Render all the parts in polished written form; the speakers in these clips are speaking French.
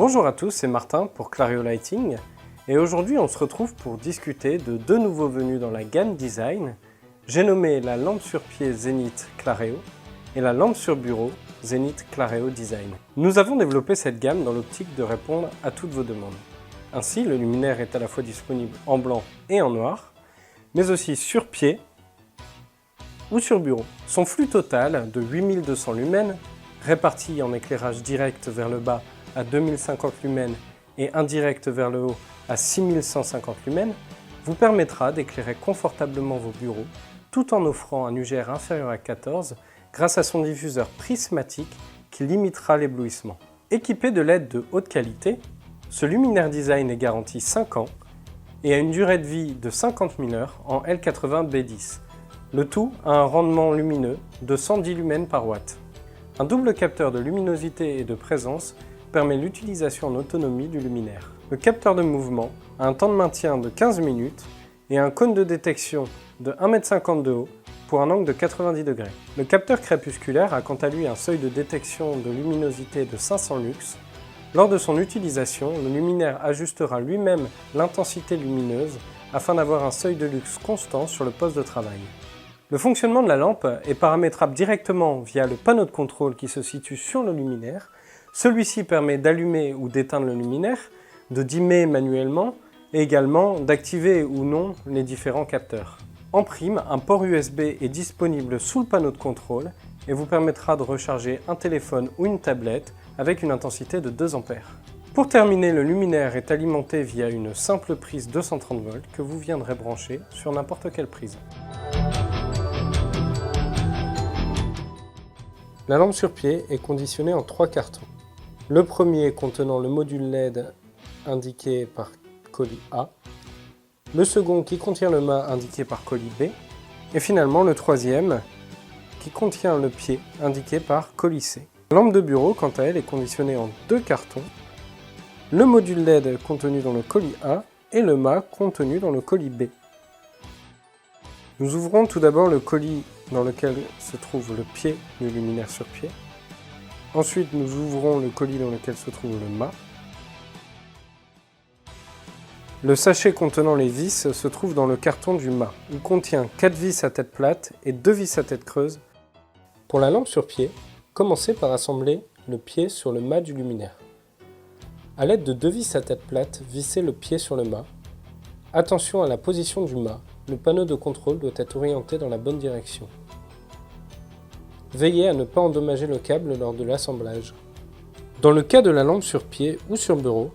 Bonjour à tous, c'est Martin pour Clareo Lighting et aujourd'hui on se retrouve pour discuter de deux nouveaux venus dans la gamme design. J'ai nommé la lampe sur pied Zenith Clareo et la lampe sur bureau Zenith Clareo Design. Nous avons développé cette gamme dans l'optique de répondre à toutes vos demandes. Ainsi, le luminaire est à la fois disponible en blanc et en noir, mais aussi sur pied ou sur bureau. Son flux total de 8200 lumens, réparti en éclairage direct vers le bas à 2050 lumens et indirect vers le haut à 6150 lumens, vous permettra d'éclairer confortablement vos bureaux tout en offrant un UGR inférieur à 14 grâce à son diffuseur prismatique qui limitera l'éblouissement. Équipé de LED de haute qualité, ce luminaire design est garanti 5 ans et a une durée de vie de 50 000 heures en L80B10. Le tout a un rendement lumineux de 110 lumens par watt. Un double capteur de luminosité et de présence permet l'utilisation en autonomie du luminaire. Le capteur de mouvement a un temps de maintien de 15 minutes et un cône de détection de 1,50 m de haut pour un angle de 90 degrés. Le capteur crépusculaire a quant à lui un seuil de détection de luminosité de 500 lux. Lors de son utilisation, le luminaire ajustera lui-même l'intensité lumineuse afin d'avoir un seuil de luxe constant sur le poste de travail. Le fonctionnement de la lampe est paramétrable directement via le panneau de contrôle qui se situe sur le luminaire. Celui-ci permet d'allumer ou d'éteindre le luminaire, de dimmer manuellement et également d'activer ou non les différents capteurs. En prime, un port USB est disponible sous le panneau de contrôle et vous permettra de recharger un téléphone ou une tablette avec une intensité de 2 A. Pour terminer, le luminaire est alimenté via une simple prise 230 volts que vous viendrez brancher sur n'importe quelle prise. La lampe sur pied est conditionnée en 3 cartons. Le premier contenant le module LED indiqué par colis A, le second qui contient le mât indiqué par colis B, et finalement le troisième qui contient le pied indiqué par colis C. La lampe de bureau, quant à elle, est conditionnée en 2 cartons, le module LED contenu dans le colis A et le mât contenu dans le colis B. Nous ouvrons tout d'abord le colis dans lequel se trouve le pied du luminaire sur pied. Ensuite, nous ouvrons le colis dans lequel se trouve le mât. Le sachet contenant les vis se trouve dans le carton du mât. Il contient 4 vis à tête plate et 2 vis à tête creuse. Pour la lampe sur pied, commencez par assembler le pied sur le mât du luminaire. A l'aide de 2 vis à tête plate, vissez le pied sur le mât. Attention à la position du mât, le panneau de contrôle doit être orienté dans la bonne direction. Veillez à ne pas endommager le câble lors de l'assemblage. Dans le cas de la lampe sur pied ou sur bureau,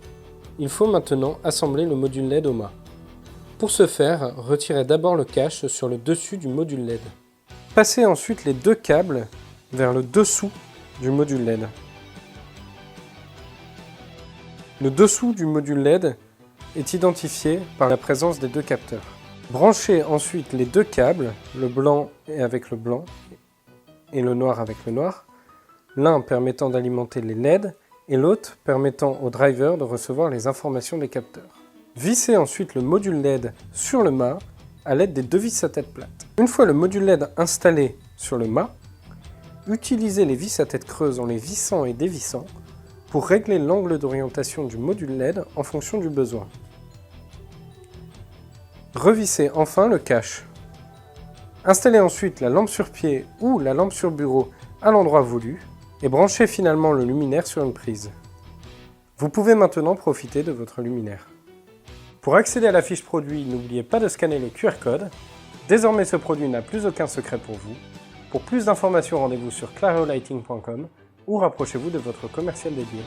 il faut maintenant assembler le module LED au mât. Pour ce faire, retirez d'abord le cache sur le dessus du module LED. Passez ensuite les 2 câbles vers le dessous du module LED. Le dessous du module LED est identifié par la présence des 2 capteurs. Branchez ensuite les 2 câbles, le blanc avec le blanc et le noir avec le noir, l'un permettant d'alimenter les LED et l'autre permettant au driver de recevoir les informations des capteurs. Vissez ensuite le module LED sur le mât à l'aide des 2 vis à tête plate. Une fois le module LED installé sur le mât, utilisez les vis à tête creuse en les vissant et dévissant pour régler l'angle d'orientation du module LED en fonction du besoin. Revissez enfin le cache. Installez ensuite la lampe sur pied ou la lampe sur bureau à l'endroit voulu et branchez finalement le luminaire sur une prise. Vous pouvez maintenant profiter de votre luminaire. Pour accéder à la fiche produit, n'oubliez pas de scanner le QR code. Désormais, ce produit n'a plus aucun secret pour vous. Pour plus d'informations, rendez-vous sur clareolighting.com ou rapprochez-vous de votre commercial dédié.